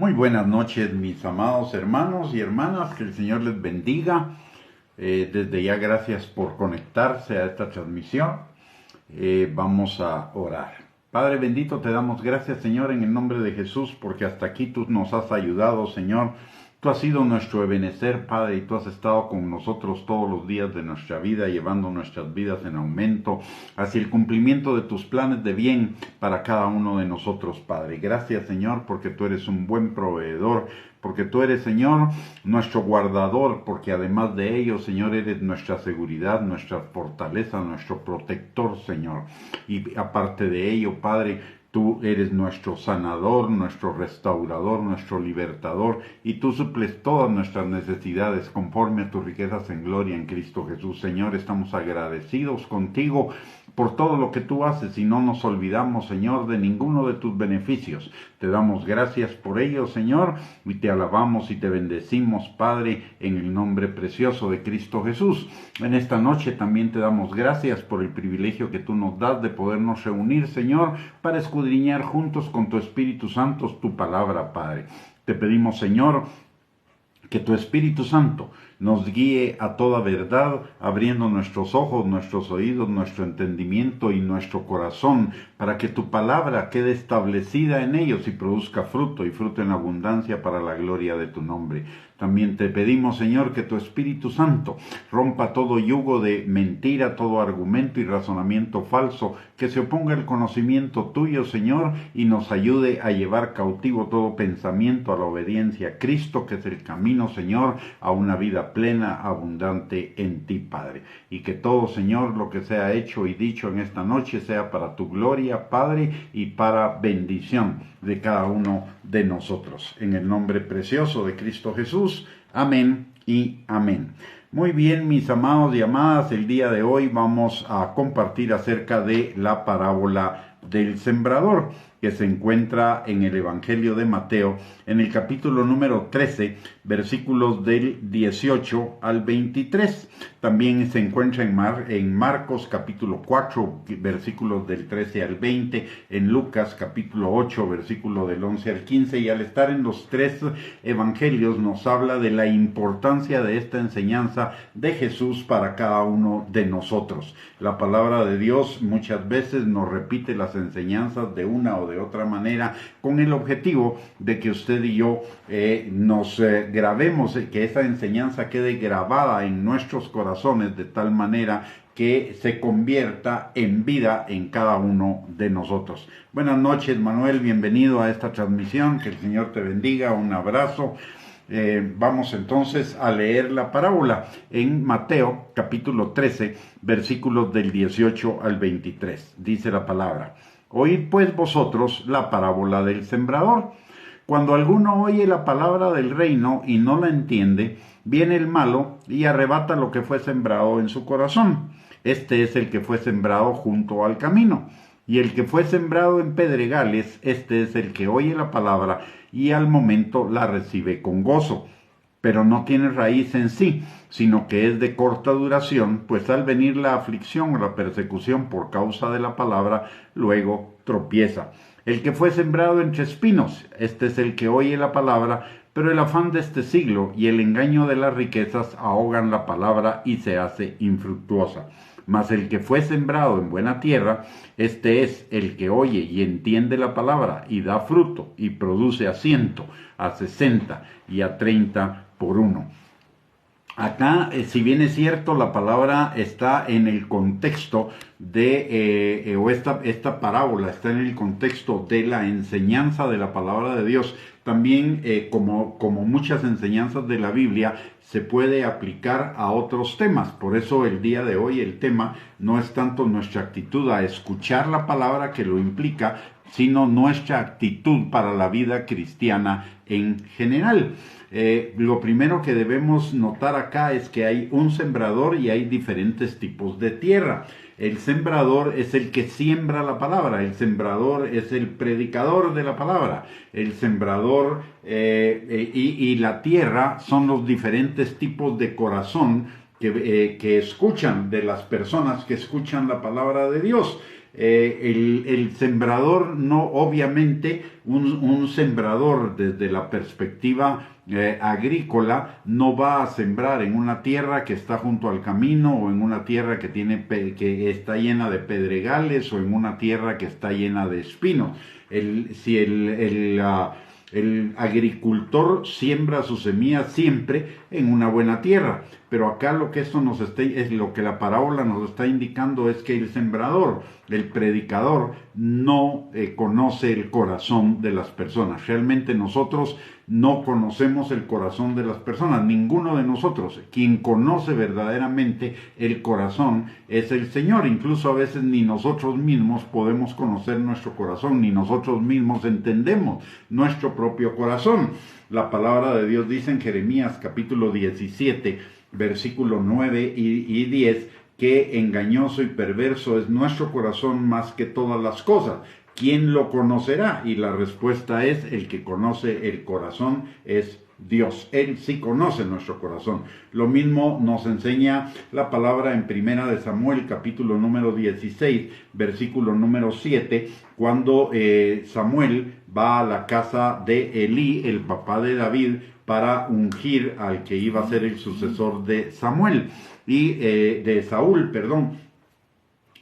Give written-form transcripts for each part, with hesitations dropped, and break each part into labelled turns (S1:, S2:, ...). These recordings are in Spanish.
S1: Muy buenas noches, mis amados hermanos y hermanas, que el Señor les bendiga. Desde ya gracias por conectarse a esta transmisión. Vamos a orar. Padre bendito, te damos gracias, Señor, en el nombre de Jesús, porque hasta aquí tú nos has ayudado, Señor. Tú has sido nuestro ebenecer, Padre, y tú has estado con nosotros todos los días de nuestra vida, llevando nuestras vidas en aumento hacia el cumplimiento de tus planes de bien para cada uno de nosotros, Padre. Gracias, Señor, porque tú eres un buen proveedor, porque tú eres, Señor, nuestro guardador, porque además de ello, Señor, eres nuestra seguridad, nuestra fortaleza, nuestro protector, Señor. Y aparte de ello, Padre, tú eres nuestro sanador, nuestro restaurador, nuestro libertador, y tú suples todas nuestras necesidades conforme a tus riquezas en gloria en Cristo Jesús. Señor, estamos agradecidos contigo por todo lo que tú haces y no nos olvidamos, Señor, de ninguno de tus beneficios. Te damos gracias por ello, Señor, y te alabamos y te bendecimos, Padre, en el nombre precioso de Cristo Jesús. En esta noche también te damos gracias por el privilegio que tú nos das de podernos reunir, Señor, para escudriñar juntos con tu Espíritu Santo tu palabra, Padre. Te pedimos, Señor, que tu Espíritu Santo nos guíe a toda verdad, abriendo nuestros ojos, nuestros oídos, nuestro entendimiento y nuestro corazón, para que tu palabra quede establecida en ellos y produzca fruto, y fruto en abundancia para la gloria de tu nombre. También te pedimos, Señor, que tu Espíritu Santo rompa todo yugo de mentira, todo argumento y razonamiento falso, que se oponga al conocimiento tuyo, Señor, y nos ayude a llevar cautivo todo pensamiento a la obediencia a Cristo, que es el camino, Señor, a una vida plena, abundante en ti, Padre. Y que todo, Señor, lo que sea hecho y dicho en esta noche sea para tu gloria, Padre, y para bendición de cada uno de nosotros. En el nombre precioso de Cristo Jesús. Amén y amén. Muy bien, mis amados y amadas, el día de hoy vamos a compartir acerca de la parábola del sembrador, que se encuentra en el Evangelio de Mateo, en el capítulo número 13, versículos del 18 al 23. También se encuentra en Marcos, capítulo 4, versículos del 13 al 20, en Lucas, capítulo 8, versículo del 11 al 15, y al estar en los tres evangelios nos habla de la importancia de esta enseñanza de Jesús para cada uno de nosotros. La palabra de Dios muchas veces nos repite las enseñanzas de una o de otra manera, con el objetivo de que usted y yo nos grabemos, que esa enseñanza quede grabada en nuestros corazones de tal manera que se convierta en vida en cada uno de nosotros. Buenas noches, Manuel, bienvenido a esta transmisión, que el Señor te bendiga, un abrazo. Vamos entonces a leer la parábola en Mateo capítulo 13, versículos del 18 al 23. Dice la palabra: Oíd pues vosotros la parábola del sembrador. Cuando alguno oye la palabra del reino y no la entiende, viene el malo y arrebata lo que fue sembrado en su corazón. Este es el que fue sembrado junto al camino. Y el que fue sembrado en pedregales, este es el que oye la palabra y al momento la recibe con gozo, pero no tiene raíz en sí, sino que es de corta duración, pues al venir la aflicción o la persecución por causa de la palabra, luego tropieza. El que fue sembrado entre espinos, este es el que oye la palabra, pero el afán de este siglo y el engaño de las riquezas ahogan la palabra y se hace infructuosa. Mas el que fue sembrado en buena tierra, este es el que oye y entiende la palabra y da fruto y produce a 100, a 60 y a 30 por uno. Acá, si bien es cierto, la palabra está en el contexto de, esta parábola está en el contexto de la enseñanza de la palabra de Dios. También, como muchas enseñanzas de la Biblia, se puede aplicar a otros temas. Por eso el día de hoy el tema no es tanto nuestra actitud a escuchar la palabra que lo implica, sino nuestra actitud para la vida cristiana en general. Lo primero que debemos notar acá es que hay un sembrador y hay diferentes tipos de tierra. El sembrador es el que siembra la palabra, el sembrador es el predicador de la palabra, el sembrador y la tierra son los diferentes tipos de corazón que escuchan, de las personas que escuchan la palabra de Dios. el sembrador no, obviamente, un sembrador desde la perspectiva agrícola no va a sembrar en una tierra que está junto al camino o en una tierra que está llena de pedregales o en una tierra que está llena de espinos. Si el agricultor siembra su semilla siempre en una buena tierra, pero acá lo que lo que la parábola nos está indicando es que el sembrador, el predicador, no conoce el corazón de las personas. Realmente nosotros no conocemos el corazón de las personas, ninguno de nosotros. Quien conoce verdaderamente el corazón es el Señor. Incluso a veces ni nosotros mismos podemos conocer nuestro corazón, ni nosotros mismos entendemos nuestro propio corazón. La palabra de Dios dice en Jeremías capítulo 17, versículo 9 y 10, que engañoso y perverso es nuestro corazón más que todas las cosas. ¿Quién lo conocerá? Y la respuesta es: el que conoce el corazón es Dios. Él sí conoce nuestro corazón. Lo mismo nos enseña la palabra en Primera de Samuel, capítulo número 16, versículo número 7, cuando Samuel va a la casa de Elí, el papá de David, para ungir al que iba a ser el sucesor de de Saúl, perdón.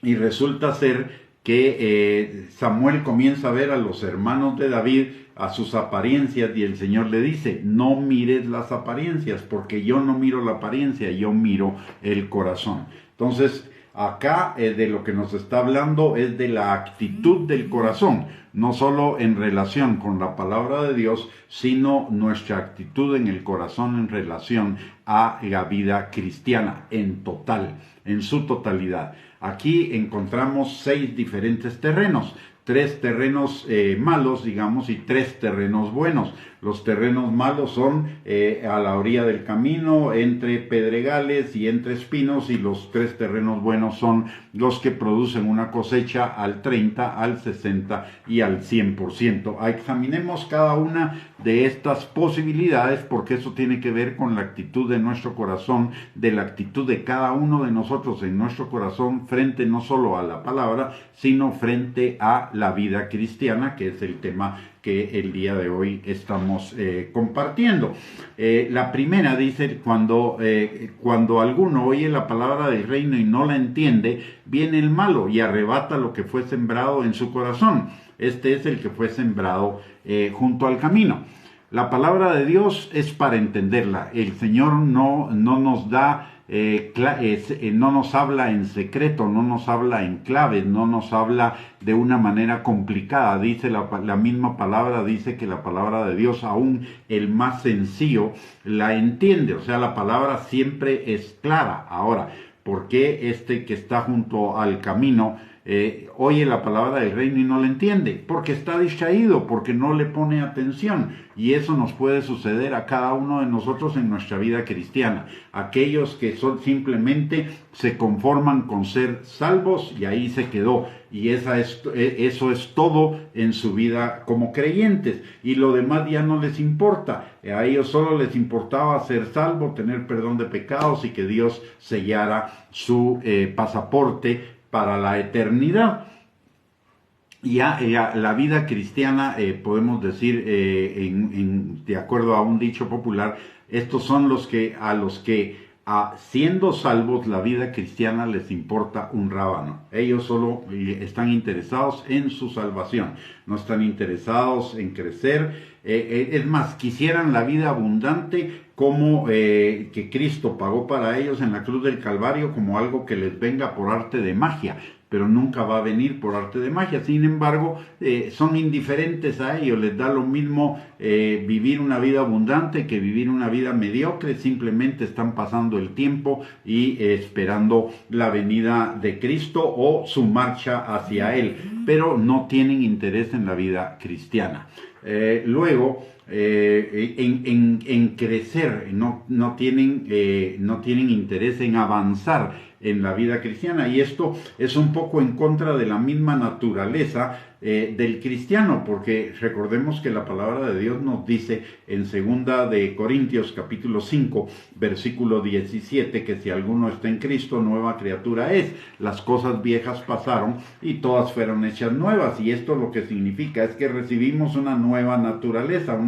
S1: Y resulta ser que Samuel comienza a ver a los hermanos de David, a sus apariencias, y el Señor le dice: no mires las apariencias, porque yo no miro la apariencia, yo miro el corazón. Entonces, acá de lo que nos está hablando es de la actitud del corazón, no solo en relación con la palabra de Dios, sino nuestra actitud en el corazón en relación a la vida cristiana en su totalidad. Aquí encontramos 6 diferentes terrenos, 3 terrenos malos, digamos, y 3 terrenos buenos. Los terrenos malos son a la orilla del camino, entre pedregales y entre espinos, y los 3 terrenos buenos son los que producen una cosecha al 30, al 60 y al 100%. Examinemos cada una de estas posibilidades, porque eso tiene que ver con la actitud de nuestro corazón, de la actitud de cada uno de nosotros en nuestro corazón frente no solo a la palabra, sino frente a la vida cristiana, que es el tema que el día de hoy estamos compartiendo. La primera dice: cuando alguno oye la palabra del reino y no la entiende, viene el malo y arrebata lo que fue sembrado en su corazón. Este es el que fue sembrado junto al camino. La palabra de Dios es para entenderla. El Señor no nos da no nos habla en secreto, no nos habla en claves, no nos habla de una manera complicada. Dice la misma palabra, dice que la palabra de Dios, aún el más sencillo la entiende. O sea, la palabra siempre es clara. Ahora, ¿por qué este que está junto al camino oye la palabra del reino y no la entiende? Porque está distraído, porque no le pone atención. Y eso nos puede suceder a cada uno de nosotros en nuestra vida cristiana. Aquellos que simplemente se conforman con ser salvos y ahí se quedó. Y eso es todo en su vida como creyentes. Y lo demás ya no les importa. A ellos solo les importaba ser salvo, tener perdón de pecados y que Dios sellara su pasaporte para la eternidad. Ya la vida cristiana, podemos decir, de acuerdo a un dicho popular, estos son a los que siendo salvos, la vida cristiana les importa un rábano. Ellos solo están interesados en su salvación, no están interesados en crecer. Es más, quisieran la vida abundante como que Cristo pagó para ellos en la cruz del Calvario, como algo que les venga por arte de magia, pero nunca va a venir por arte de magia. Sin embargo, son indiferentes a ello, les da lo mismo vivir una vida abundante que vivir una vida mediocre. Simplemente están pasando el tiempo y esperando la venida de Cristo o su marcha hacia Él, pero no tienen interés en la vida cristiana. Luego, en crecer, no tienen interés en avanzar en la vida cristiana, y esto es un poco en contra de la misma naturaleza del cristiano, porque recordemos que la palabra de Dios nos dice en 2 de Corintios capítulo 5 versículo 17 que si alguno está en Cristo, nueva criatura es. Las cosas viejas pasaron y todas fueron hechas nuevas, y esto lo que significa es que recibimos una nueva naturaleza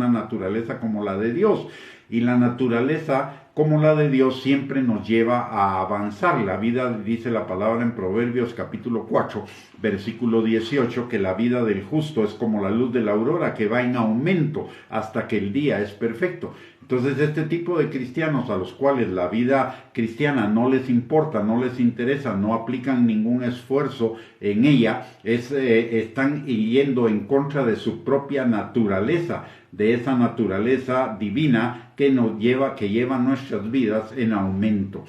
S1: como la de Dios, y la naturaleza como la de Dios siempre nos lleva a avanzar. La vida, dice la palabra en Proverbios capítulo 4, versículo 18, que la vida del justo es como la luz de la aurora, que va en aumento hasta que el día es perfecto. Entonces, este tipo de cristianos a los cuales la vida cristiana no les importa, no les interesa, no aplican ningún esfuerzo en ella, están yendo en contra de su propia naturaleza, de esa naturaleza divina que lleva nuestras vidas en aumento.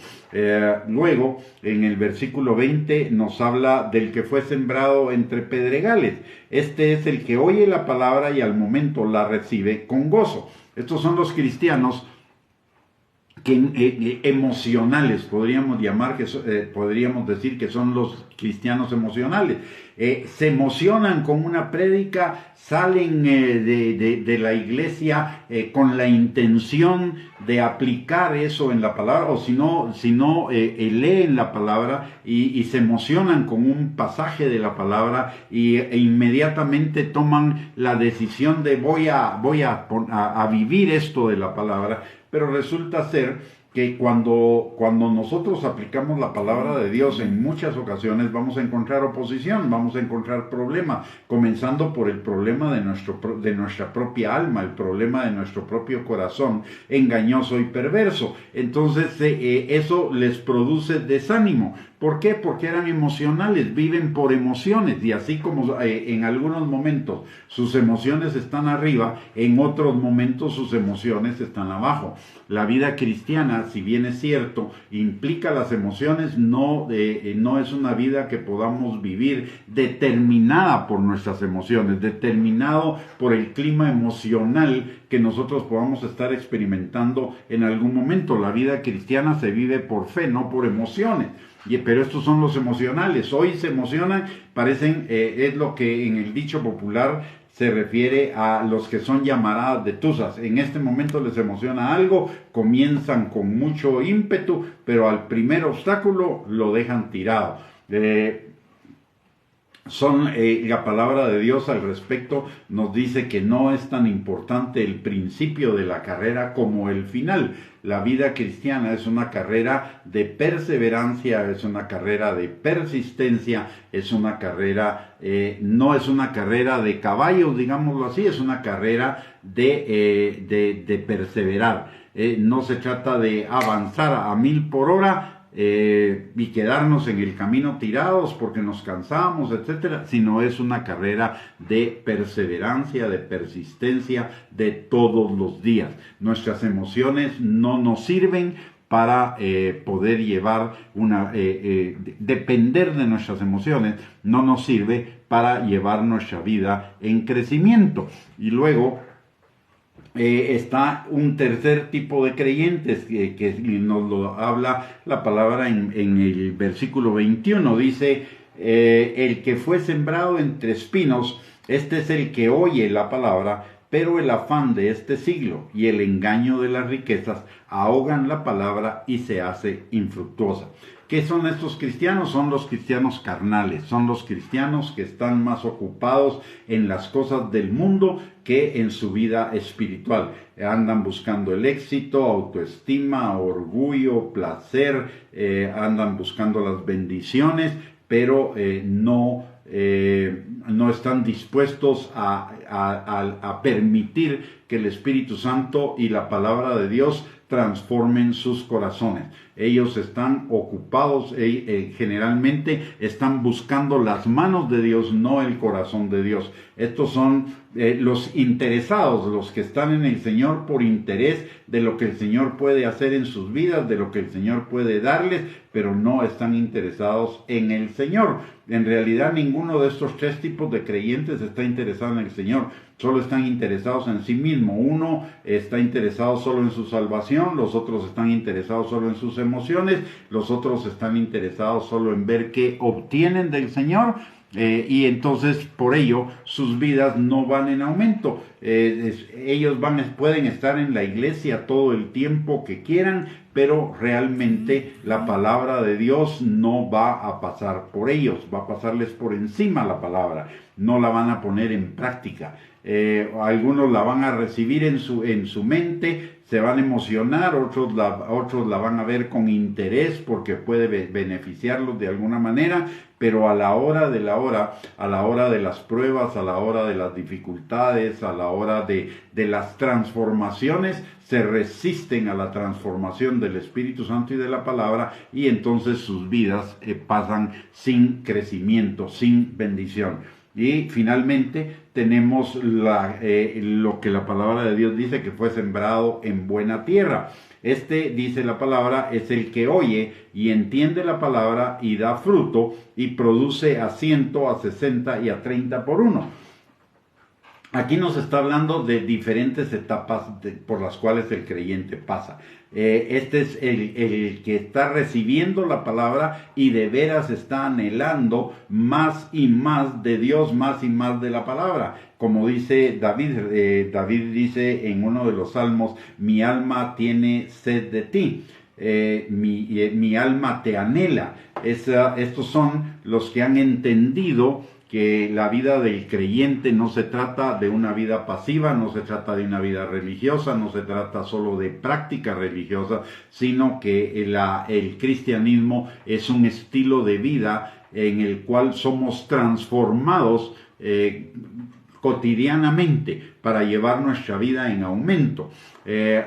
S1: Luego, en el versículo 20 nos habla del que fue sembrado entre pedregales. Este es el que oye la palabra y al momento la recibe con gozo. Estos son los cristianos emocionales, podríamos decir que son los cristianos emocionales. Se emocionan con una prédica, salen de la iglesia con la intención de aplicar eso en la palabra, o si no leen la palabra y se emocionan con un pasaje de la palabra e inmediatamente toman la decisión de voy a vivir esto de la palabra. Pero resulta ser que cuando nosotros aplicamos la palabra de Dios, en muchas ocasiones vamos a encontrar oposición, vamos a encontrar problemas, comenzando por el problema de nuestra propia alma, el problema de nuestro propio corazón engañoso y perverso. Entonces eso les produce desánimo. ¿Por qué? Porque eran emocionales, viven por emociones, y así como en algunos momentos sus emociones están arriba, en otros momentos sus emociones están abajo. La vida cristiana, si bien es cierto, implica las emociones, no es una vida que podamos vivir determinada por nuestras emociones, determinado por el clima emocional que nosotros podamos estar experimentando en algún momento. La vida cristiana se vive por fe, no por emociones. Pero estos son los emocionales. Hoy se emocionan, es lo que en el dicho popular se refiere a los que son llamaradas de tuzas. En este momento les emociona algo, comienzan con mucho ímpetu, pero al primer obstáculo lo dejan tirado. La palabra de Dios al respecto nos dice que no es tan importante el principio de la carrera como el final. La vida cristiana es una carrera de perseverancia, es una carrera de persistencia, es una carrera, no es una carrera de caballos, digámoslo así, es una carrera de perseverar. No se trata de avanzar a 1000 por hora, y quedarnos en el camino tirados porque nos cansamos, etcétera, sino es una carrera de perseverancia, de persistencia de todos los días. Nuestras emociones no nos sirven para poder llevar depender de nuestras emociones no nos sirve para llevar nuestra vida en crecimiento. Y luego está un tercer tipo de creyentes que nos lo habla la palabra en el versículo 21. Dice, el que fue sembrado entre espinos, este es el que oye la palabra, pero el afán de este siglo y el engaño de las riquezas ahogan la palabra y se hace infructuosa. ¿Qué son estos cristianos? Son los cristianos carnales, son los cristianos que están más ocupados en las cosas del mundo que en su vida espiritual. Andan buscando el éxito, autoestima, orgullo, placer, andan buscando las bendiciones, pero no están dispuestos a permitir que el Espíritu Santo y la palabra de Dios transformen sus corazones. Ellos están ocupados, generalmente están buscando las manos de Dios, no el corazón de Dios. Estos son los interesados, los que están en el Señor por interés de lo que el Señor puede hacer en sus vidas, de lo que el Señor puede darles, pero no están interesados en el Señor. En realidad, ninguno de estos tres tipos de creyentes está interesado en el Señor. Solo están interesados en sí mismo. Uno está interesado solo en su salvación, los otros están interesados solo en sus emociones, los otros están interesados solo en ver qué obtienen del Señor, Y entonces por ello sus vidas no van en aumento. Ellos pueden estar en la iglesia todo el tiempo que quieran, pero realmente la palabra de Dios no va a pasar por ellos, va a pasarles por encima la palabra, no la van a poner en práctica. Algunos la van a recibir en su mente, se van a emocionar, otros la van a ver con interés porque puede beneficiarlos de alguna manera, pero a la hora de las pruebas, a la hora de las dificultades, a la hora de las transformaciones, se resisten a la transformación del Espíritu Santo y de la palabra, y entonces sus vidas pasan sin crecimiento, sin bendición. Y finalmente tenemos lo que la palabra de Dios dice que fue sembrado en buena tierra. Dice la palabra, es el que oye y entiende la palabra y da fruto y produce a 100, a 60 y a 30 por uno. Aquí nos está hablando de diferentes etapas por las cuales el creyente pasa. Este es el que está recibiendo la palabra y de veras está anhelando más y más de Dios, más y más de la palabra. Como dice David, David dice en uno de los salmos, mi alma tiene sed de ti. Mi alma te anhela. Estos son los que han entendido que la vida del creyente no se trata de una vida pasiva, no se trata de una vida religiosa, no se trata solo de práctica religiosa, sino que el cristianismo es un estilo de vida en el cual somos transformados cotidianamente para llevar nuestra vida en aumento.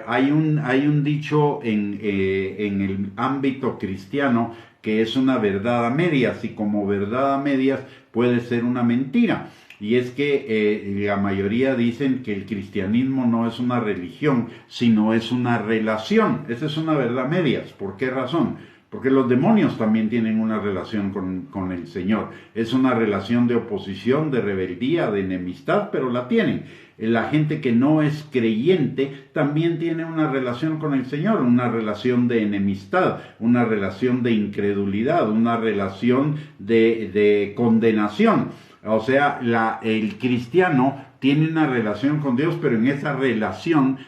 S1: Hay un dicho en el ámbito cristiano que es una verdad a medias, y como verdad a medias puede ser una mentira. Y es que la mayoría dicen que el cristianismo no es una religión, sino es una relación. Esa es una verdad a medias. ¿Por qué razón? Porque los demonios también tienen una relación con el Señor. Es una relación de oposición, de rebeldía, de enemistad, pero la tienen. La gente que no es creyente también tiene una relación con el Señor, una relación de enemistad, una relación de incredulidad, una relación de condenación. O sea, el cristiano tiene una relación con Dios, pero en esa relación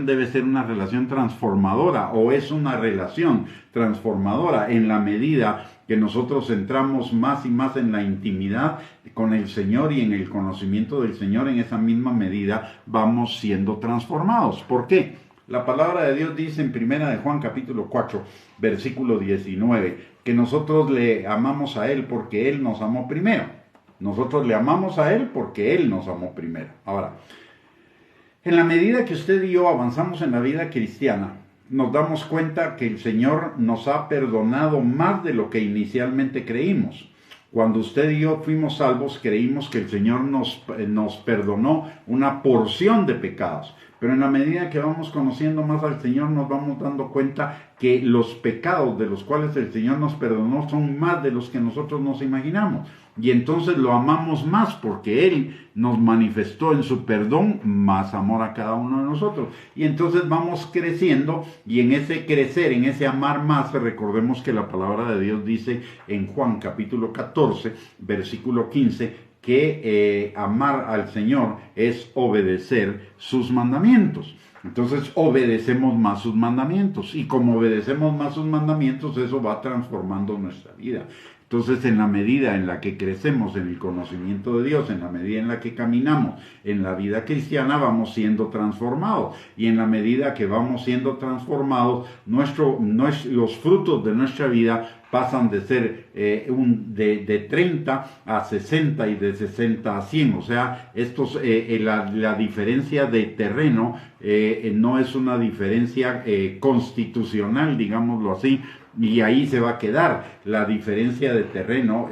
S1: debe ser una relación transformadora, o es una relación transformadora en la medida que nosotros entramos más y más en la intimidad con el Señor y en el conocimiento del Señor. En esa misma medida vamos siendo transformados. ¿Por qué? La palabra de Dios dice en 1 de Juan capítulo 4, versículo 19, que nosotros le amamos a Él porque Él nos amó primero. Nosotros le amamos a Él porque Él nos amó primero. Ahora, en la medida que usted y yo avanzamos en la vida cristiana, nos damos cuenta que el Señor nos ha perdonado más de lo que inicialmente creímos. Cuando usted y yo fuimos salvos, creímos que el Señor nos perdonó una porción de pecados. Pero en la medida que vamos conociendo más al Señor, nos vamos dando cuenta que los pecados de los cuales el Señor nos perdonó son más de los que nosotros nos imaginamos. Y entonces lo amamos más porque Él nos manifestó en su perdón más amor a cada uno de nosotros. Y entonces vamos creciendo, y en ese crecer, en ese amar más, recordemos que la palabra de Dios dice en Juan capítulo 14, versículo 15, que amar al Señor es obedecer sus mandamientos. Entonces obedecemos más sus mandamientos, y como obedecemos más sus mandamientos, eso va transformando nuestra vida. Entonces, en la medida en la que crecemos en el conocimiento de Dios, en la medida en la que caminamos en la vida cristiana, vamos siendo transformados. Y en la medida que vamos siendo transformados, los frutos de nuestra vida pasan de ser de 30 a 60 y de 60 a 100. O sea, la diferencia de terreno no es una diferencia constitucional, digámoslo así, y ahí se va a quedar. La diferencia de terreno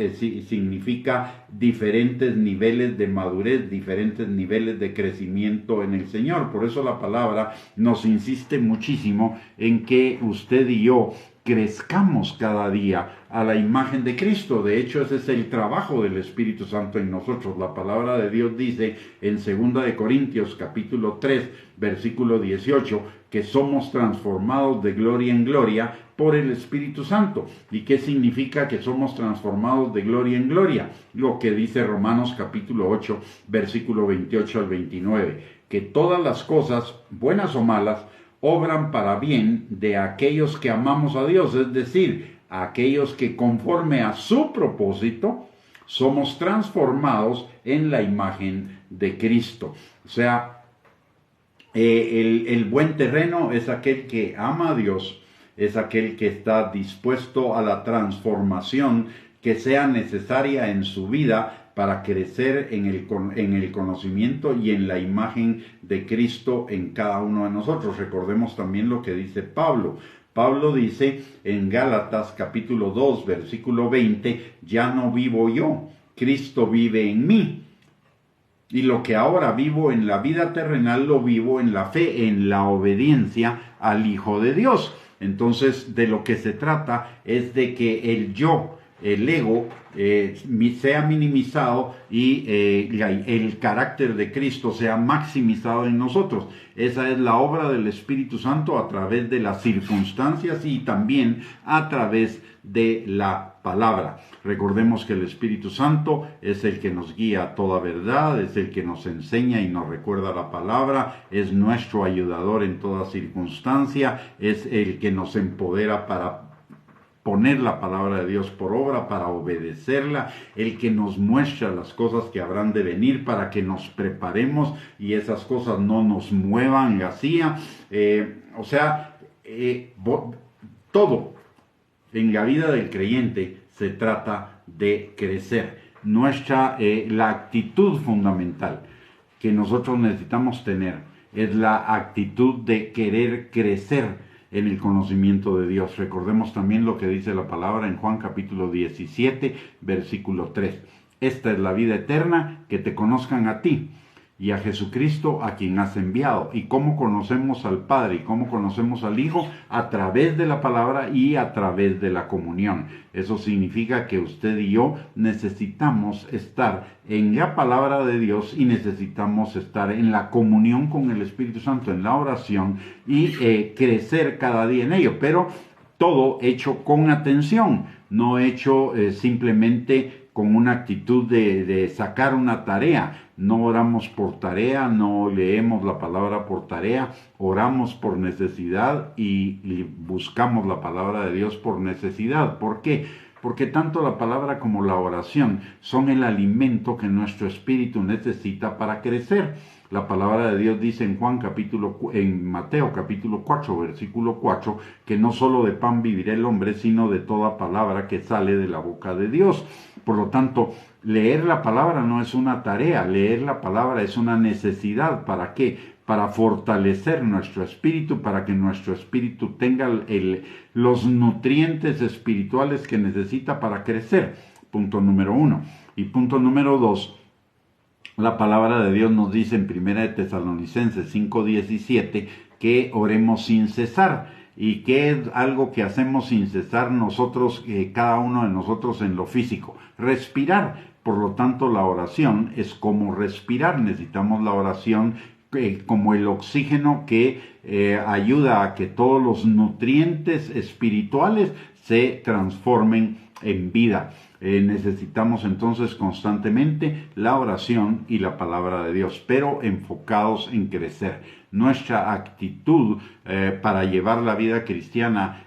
S1: significa diferentes niveles de madurez, diferentes niveles de crecimiento en el Señor. Por eso la palabra nos insiste muchísimo en que usted y yo crezcamos cada día a la imagen de Cristo. De hecho, ese es el trabajo del Espíritu Santo en nosotros. La palabra de Dios dice en 2 de Corintios capítulo 3, versículo 18, que somos transformados de gloria en gloria por el Espíritu Santo. ¿Y qué significa que somos transformados de gloria en gloria? Lo que dice Romanos capítulo 8, versículo 28 al 29, que todas las cosas, buenas o malas, obran para bien de aquellos que amamos a Dios, es decir, a aquellos que conforme a su propósito somos transformados en la imagen de Cristo. O sea, el buen terreno es aquel que ama a Dios, es aquel que está dispuesto a la transformación que sea necesaria en su vida para crecer en el conocimiento y en la imagen de Cristo en cada uno de nosotros. Recordemos también lo que dice Pablo. Pablo dice en Gálatas capítulo 2, versículo 20, ya no vivo yo, Cristo vive en mí. Y lo que ahora vivo en la vida terrenal lo vivo en la fe, en la obediencia al Hijo de Dios. Entonces, de lo que se trata es de que el yo, el ego, sea minimizado y el carácter de Cristo sea maximizado en nosotros. Esa es la obra del Espíritu Santo a través de las circunstancias y también a través de la palabra. Recordemos que el Espíritu Santo es el que nos guía a toda verdad, es el que nos enseña y nos recuerda la palabra, es nuestro ayudador en toda circunstancia, es el que nos empodera para poner la palabra de Dios por obra, para obedecerla, el que nos muestra las cosas que habrán de venir para que nos preparemos y esas cosas no nos muevan vacía. Todo en la vida del creyente se trata de crecer. La actitud fundamental que nosotros necesitamos tener es la actitud de querer crecer en el conocimiento de Dios. Recordemos también lo que dice la palabra en Juan capítulo 17, versículo 3. Esta es la vida eterna, que te conozcan a ti y a Jesucristo a quien has enviado. ¿Y cómo conocemos al Padre y cómo conocemos al Hijo? A través de la palabra y a través de la comunión. Eso significa que usted y yo necesitamos estar en la palabra de Dios y necesitamos estar en la comunión con el Espíritu Santo, en la oración y crecer cada día en ello. Pero todo hecho con atención, no hecho simplemente con una actitud de sacar una tarea. No oramos por tarea, no leemos la palabra por tarea, oramos por necesidad y buscamos la palabra de Dios por necesidad. ¿Por qué? Porque tanto la palabra como la oración son el alimento que nuestro espíritu necesita para crecer. La palabra de Dios dice en Mateo capítulo 4, versículo 4, que no solo de pan vivirá el hombre, sino de toda palabra que sale de la boca de Dios. Por lo tanto, leer la palabra no es una tarea, leer la palabra es una necesidad. ¿Para qué? Para fortalecer nuestro espíritu, para que nuestro espíritu tenga los nutrientes espirituales que necesita para crecer. Punto número 1. Y punto número 2. La palabra de Dios nos dice en 1 de Tesalonicenses 5:17 que oremos sin cesar. ¿Y qué es algo que hacemos sin cesar nosotros, cada uno de nosotros en lo físico? Respirar. Por lo tanto, la oración es como respirar. Necesitamos la oración como el oxígeno que ayuda a que todos los nutrientes espirituales se transformen en vida. Necesitamos entonces constantemente la oración y la palabra de Dios, pero enfocados en crecer. Nuestra actitud para llevar la vida cristiana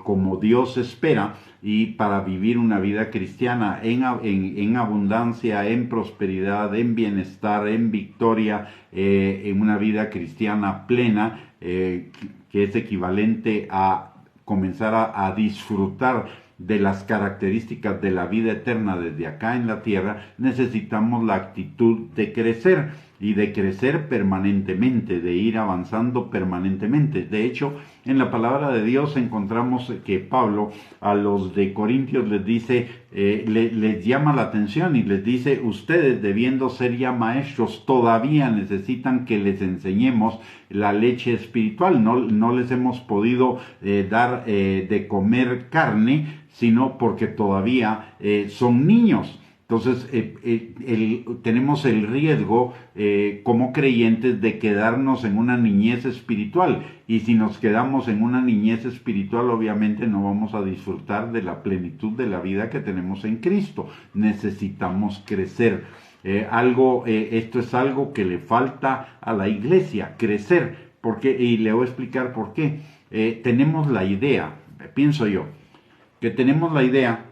S1: como Dios espera y para vivir una vida cristiana en abundancia, en prosperidad, en bienestar, en victoria, en una vida cristiana plena, que es equivalente a comenzar a disfrutar de las características de la vida eterna desde acá en la tierra. Necesitamos la actitud de crecer y de crecer permanentemente, de ir avanzando permanentemente. De hecho, en la palabra de Dios encontramos que Pablo a los de Corintios les dice, les llama la atención y les dice, ustedes debiendo ser ya maestros, todavía necesitan que les enseñemos la leche espiritual. No les hemos podido dar de comer carne, sino porque todavía son niños. Entonces, tenemos el riesgo como creyentes de quedarnos en una niñez espiritual. Y si nos quedamos en una niñez espiritual, obviamente no vamos a disfrutar de la plenitud de la vida que tenemos en Cristo. Necesitamos crecer. Esto es algo que le falta a la iglesia, crecer. Y le voy a explicar por qué. Tenemos la idea, pienso yo, que tenemos la idea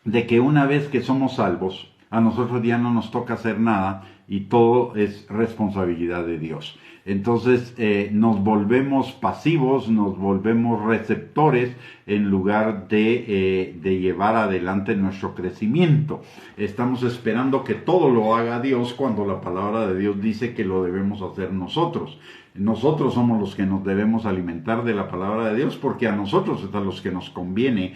S1: de que una vez que somos salvos, a nosotros ya no nos toca hacer nada y todo es responsabilidad de Dios. Entonces nos volvemos pasivos, nos volvemos receptores en lugar de llevar adelante nuestro crecimiento. Estamos esperando que todo lo haga Dios cuando la palabra de Dios dice que lo debemos hacer nosotros. Nosotros somos los que nos debemos alimentar de la palabra de Dios, porque a nosotros es a los que nos conviene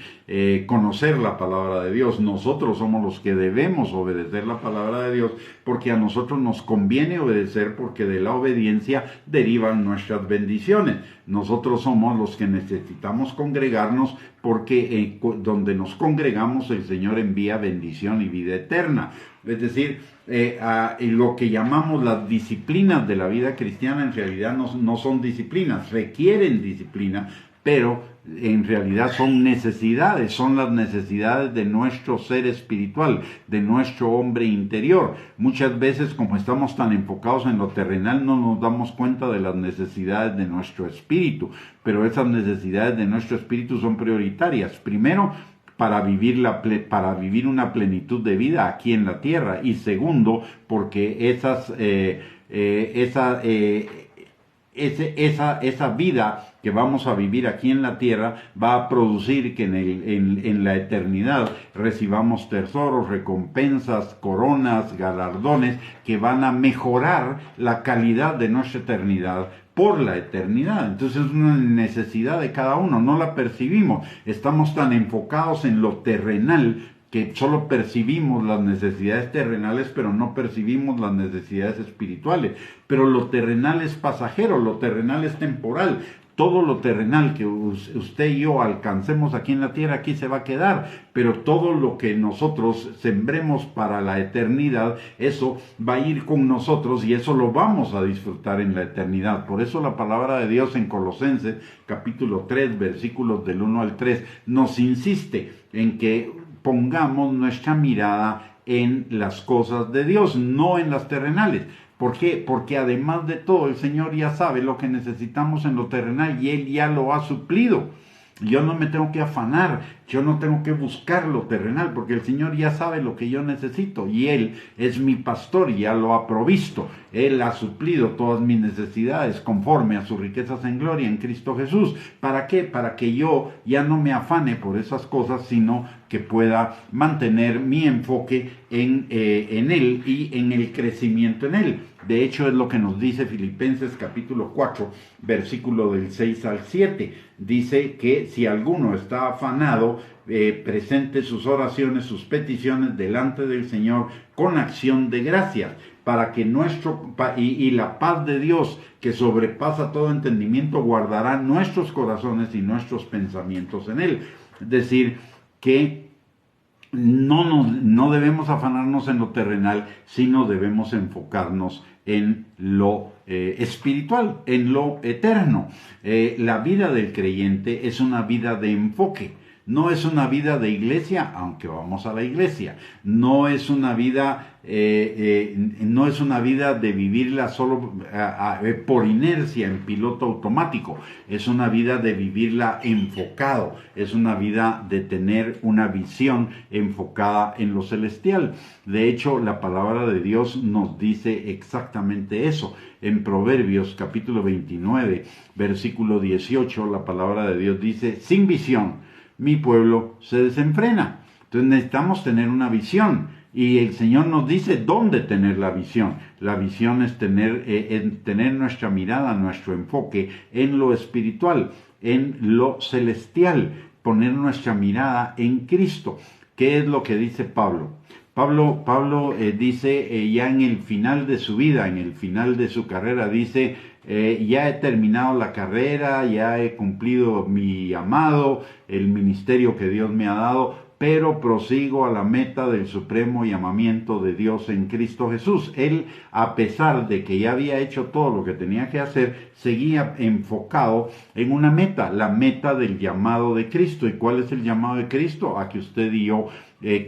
S1: conocer la palabra de Dios. Nosotros somos los que debemos obedecer la palabra de Dios, porque a nosotros nos conviene obedecer, porque de la obediencia derivan nuestras bendiciones. Nosotros somos los que necesitamos congregarnos, porque donde nos congregamos el Señor envía bendición y vida eterna. Es decir, lo que llamamos las disciplinas de la vida cristiana en realidad no son disciplinas, requieren disciplina, pero en realidad son necesidades, son las necesidades de nuestro ser espiritual, de nuestro hombre interior. Muchas veces, como estamos tan enfocados en lo terrenal, no nos damos cuenta de las necesidades de nuestro espíritu, pero esas necesidades de nuestro espíritu son prioritarias. Primero, para vivir una plenitud de vida aquí en la tierra, y segundo, porque esa vida que vamos a vivir aquí en la tierra va a producir que en la eternidad recibamos tesoros, recompensas, coronas, galardones que van a mejorar la calidad de nuestra eternidad por la eternidad. Entonces es una necesidad de cada uno, no la percibimos. Estamos tan enfocados en lo terrenal que solo percibimos las necesidades terrenales, pero no percibimos las necesidades espirituales. Pero lo terrenal es pasajero, lo terrenal es temporal. Todo lo terrenal que usted y yo alcancemos aquí en la tierra, aquí se va a quedar, pero todo lo que nosotros sembremos para la eternidad, eso va a ir con nosotros y eso lo vamos a disfrutar en la eternidad. Por eso la palabra de Dios en Colosenses, capítulo 3, versículos del 1 al 3, nos insiste en que pongamos nuestra mirada en las cosas de Dios, no en las terrenales. ¿Por qué? Porque además de todo, el Señor ya sabe lo que necesitamos en lo terrenal y Él ya lo ha suplido. Yo no me tengo que afanar, yo no tengo que buscar lo terrenal, porque el Señor ya sabe lo que yo necesito y Él es mi pastor y ya lo ha provisto. Él ha suplido todas mis necesidades conforme a sus riquezas en gloria en Cristo Jesús. ¿Para qué? Para que yo ya no me afane por esas cosas, sino que pueda mantener mi enfoque en Él y en el crecimiento en Él. De hecho, es lo que nos dice Filipenses capítulo 4, versículo del 6 al 7. Dice que si alguno está afanado, presente sus oraciones, sus peticiones delante del Señor con acción de gracias, para que y la paz de Dios, que sobrepasa todo entendimiento, guardará nuestros corazones y nuestros pensamientos en Él. Es decir, que no debemos afanarnos en lo terrenal, sino debemos enfocarnos en lo espiritual, en lo eterno. La vida del creyente es una vida de enfoque. No es una vida de iglesia, aunque vamos a la iglesia. No es una vida de vivirla solo por inercia, en piloto automático. Es una vida de vivirla enfocado. Es una vida de tener una visión enfocada en lo celestial. De hecho, la palabra de Dios nos dice exactamente eso. En Proverbios capítulo 29, versículo 18, la palabra de Dios dice: sin visión mi pueblo se desenfrena. Entonces necesitamos tener una visión y el Señor nos dice dónde tener la visión. La visión es tener nuestra mirada, nuestro enfoque en lo espiritual, en lo celestial, poner nuestra mirada en Cristo. ¿Qué es lo que dice Pablo? Pablo dice ya en el final de su vida, en el final de su carrera, dice: ya he terminado la carrera, ya he cumplido mi llamado, el ministerio que Dios me ha dado. pero prosigo a la meta del supremo llamamiento de Dios en Cristo Jesús. Él, a pesar de que ya había hecho todo lo que tenía que hacer, seguía enfocado en una meta, la meta del llamado de Cristo. ¿Y cuál es el llamado de Cristo? A que usted y yo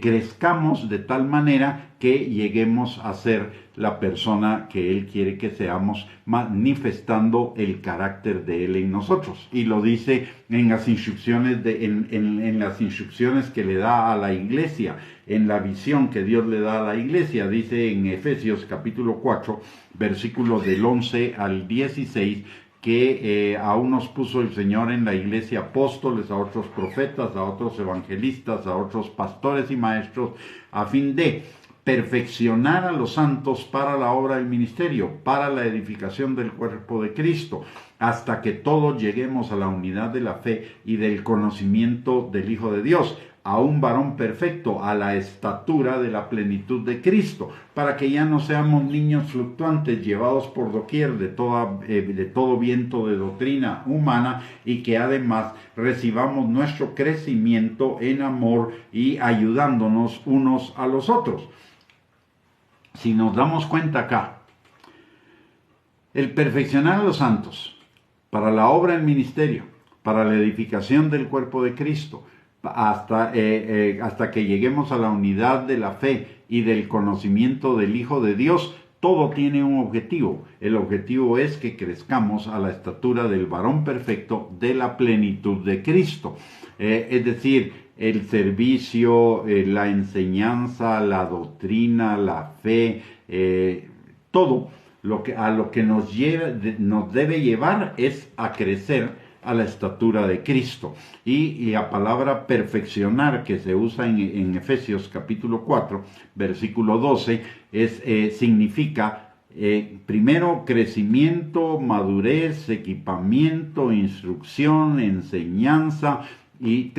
S1: crezcamos de tal manera que lleguemos a ser la persona que Él quiere que seamos, manifestando el carácter de Él en nosotros. Y lo dice en las instrucciones en las instrucciones que le da a la iglesia, en la visión que Dios le da a la iglesia. Dice en Efesios capítulo 4, versículos del 11 al 16, que a unos puso el Señor en la iglesia apóstoles, a otros profetas, a otros evangelistas, a otros pastores y maestros, a fin de perfeccionar a los santos para la obra del ministerio, para la edificación del cuerpo de Cristo, hasta que todos lleguemos a la unidad de la fe y del conocimiento del Hijo de Dios, a un varón perfecto, a la estatura de la plenitud de Cristo, para que ya no seamos niños fluctuantes llevados por doquier de todo viento de doctrina humana, y que además recibamos nuestro crecimiento en amor y ayudándonos unos a los otros. Si nos damos cuenta acá, el perfeccionar a los santos para la obra del ministerio, para la edificación del cuerpo de Cristo, hasta que lleguemos a la unidad de la fe y del conocimiento del Hijo de Dios, todo tiene un objetivo. El objetivo es que crezcamos a la estatura del varón perfecto, de la plenitud de Cristo. Es decir, el servicio, la enseñanza, la doctrina, la fe, todo a lo que nos debe llevar es a crecer a la estatura de Cristo. Y la palabra perfeccionar, que se usa en Efesios capítulo 4, versículo 12, significa primero crecimiento, madurez, equipamiento, instrucción, enseñanza, y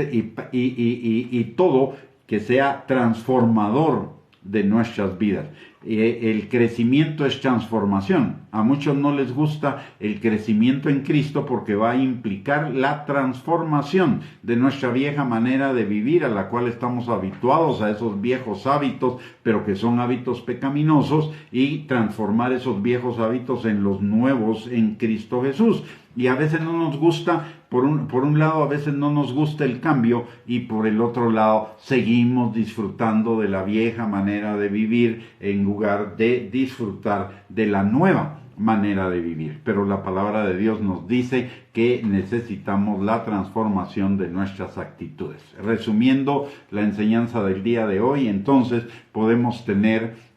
S1: todo que sea transformador de nuestras vidas. El crecimiento es transformación. A muchos no les gusta el crecimiento en Cristo porque va a implicar la transformación de nuestra vieja manera de vivir, a la cual estamos habituados, a esos viejos hábitos, pero que son hábitos pecaminosos, y transformar esos viejos hábitos en los nuevos en Cristo Jesús. Y a veces no nos gusta, por un lado a veces no nos gusta el cambio, y por el otro lado seguimos disfrutando de la vieja manera de vivir en lugar de disfrutar de la nueva manera de vivir. Pero la palabra de Dios nos dice que necesitamos la transformación de nuestras actitudes. Resumiendo la enseñanza del día de hoy, entonces podemos tener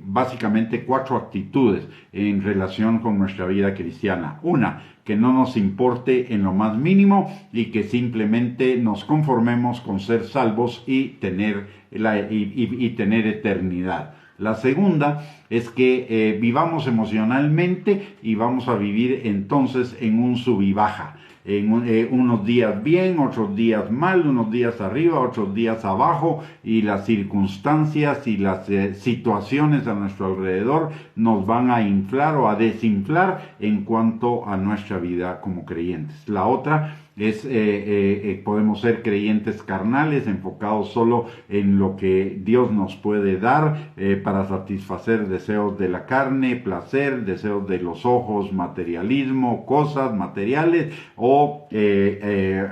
S1: básicamente 4 actitudes en relación con nuestra vida cristiana. Una, que no nos importe en lo más mínimo y que simplemente nos conformemos con ser salvos y tener eternidad. La segunda es que vivamos emocionalmente, y vamos a vivir entonces en un sub y baja. Unos días bien, otros días mal, unos días arriba, otros días abajo, y las circunstancias y las situaciones a nuestro alrededor nos van a inflar o a desinflar en cuanto a nuestra vida como creyentes. La otra es podemos ser creyentes carnales, enfocados solo en lo que Dios nos puede dar para satisfacer deseos de la carne, placer, deseos de los ojos, materialismo, cosas materiales, o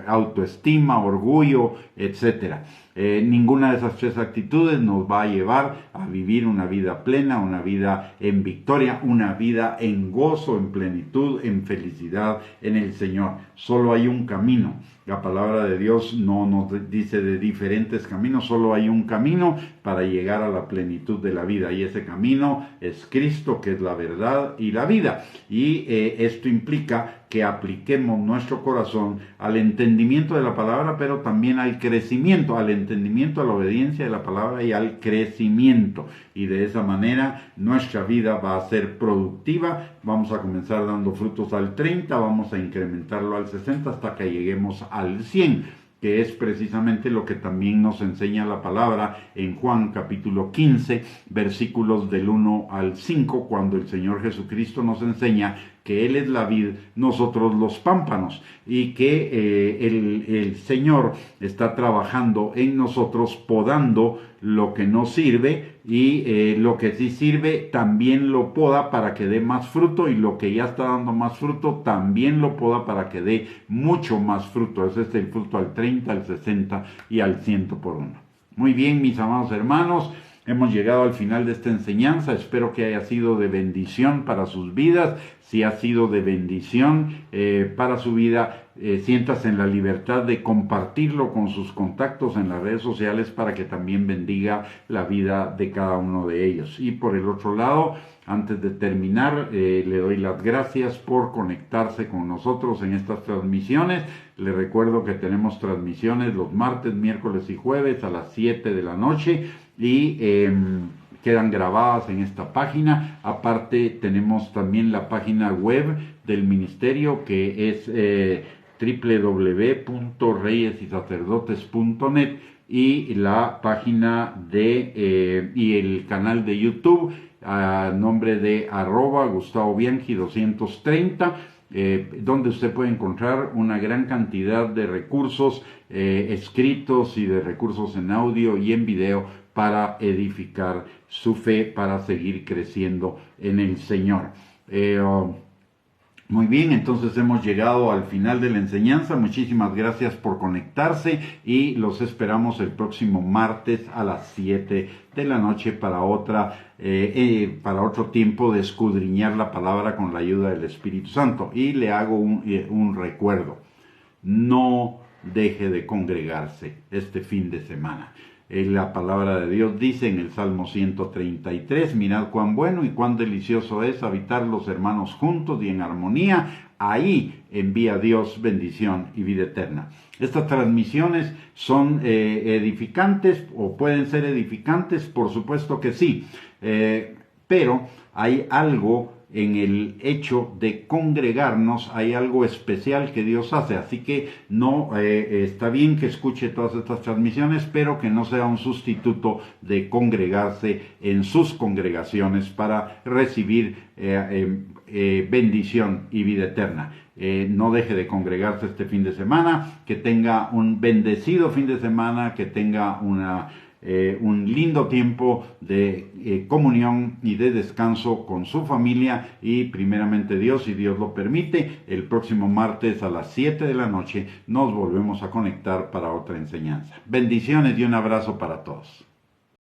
S1: autoestima, orgullo, etcétera. Ninguna de esas 3 actitudes nos va a llevar a vivir una vida plena, una vida en victoria, una vida en gozo, en plenitud, en felicidad en el Señor. Solo hay un camino. La palabra de Dios no nos dice de diferentes caminos, solo hay un camino para llegar a la plenitud de la vida, y ese camino es Cristo, que es la verdad y la vida. Y esto implica que apliquemos nuestro corazón al entendimiento de la palabra, pero también al crecimiento, al entendimiento, a la obediencia de la palabra y al crecimiento. Y de esa manera nuestra vida va a ser productiva. Vamos a comenzar dando frutos al 30, vamos a incrementarlo al 60 hasta que lleguemos al 100. Que es precisamente lo que también nos enseña la palabra en Juan capítulo 15, versículos del 1 al 5, cuando el Señor Jesucristo nos enseña que Él es la vid, nosotros los pámpanos, y que el Señor está trabajando en nosotros, podando lo que no sirve, y lo que sí sirve también lo poda para que dé más fruto, y lo que ya está dando más fruto también lo poda para que dé mucho más fruto. Ese es el fruto al 30, al 60 y al 100 por uno. Muy bien, mis amados hermanos, hemos llegado al final de esta enseñanza. Espero que haya sido de bendición para sus vidas. Si ha sido de bendición para su vida, siéntase en la libertad de compartirlo con sus contactos en las redes sociales para que también bendiga la vida de cada uno de ellos. Y por el otro lado, antes de terminar, le doy las gracias por conectarse con nosotros en estas transmisiones. Le recuerdo que tenemos transmisiones los martes, miércoles y jueves a las 7 de la noche y quedan grabadas en esta página. Aparte, tenemos también la página web del ministerio, que es www.reyesysacerdotes.net, y la página y el canal de YouTube a nombre de @GustavoBianchi230, donde usted puede encontrar una gran cantidad de recursos escritos y de recursos en audio y en video para edificar su fe, para seguir creciendo en el Señor. Muy bien, entonces hemos llegado al final de la enseñanza. Muchísimas gracias por conectarse y los esperamos el próximo martes a las 7 de la noche para otro tiempo de escudriñar la palabra con la ayuda del Espíritu Santo. Y le hago un recuerdo: no deje de congregarse este fin de semana. La palabra de Dios dice en el Salmo 133, mirad cuán bueno y cuán delicioso es habitar los hermanos juntos y en armonía. Ahí envía Dios bendición y vida eterna. Estas transmisiones son edificantes, o pueden ser edificantes, por supuesto que sí, pero hay algo en el hecho de congregarnos, hay algo especial que Dios hace, así que no está bien que escuche todas estas transmisiones, pero que no sea un sustituto de congregarse en sus congregaciones para recibir bendición y vida eterna. No deje de congregarse este fin de semana, que tenga un bendecido fin de semana, que tenga un lindo tiempo de comunión y de descanso con su familia, y primeramente Dios, si Dios lo permite, el próximo martes a las 7 de la noche nos volvemos a conectar para otra enseñanza. Bendiciones y un abrazo para todos.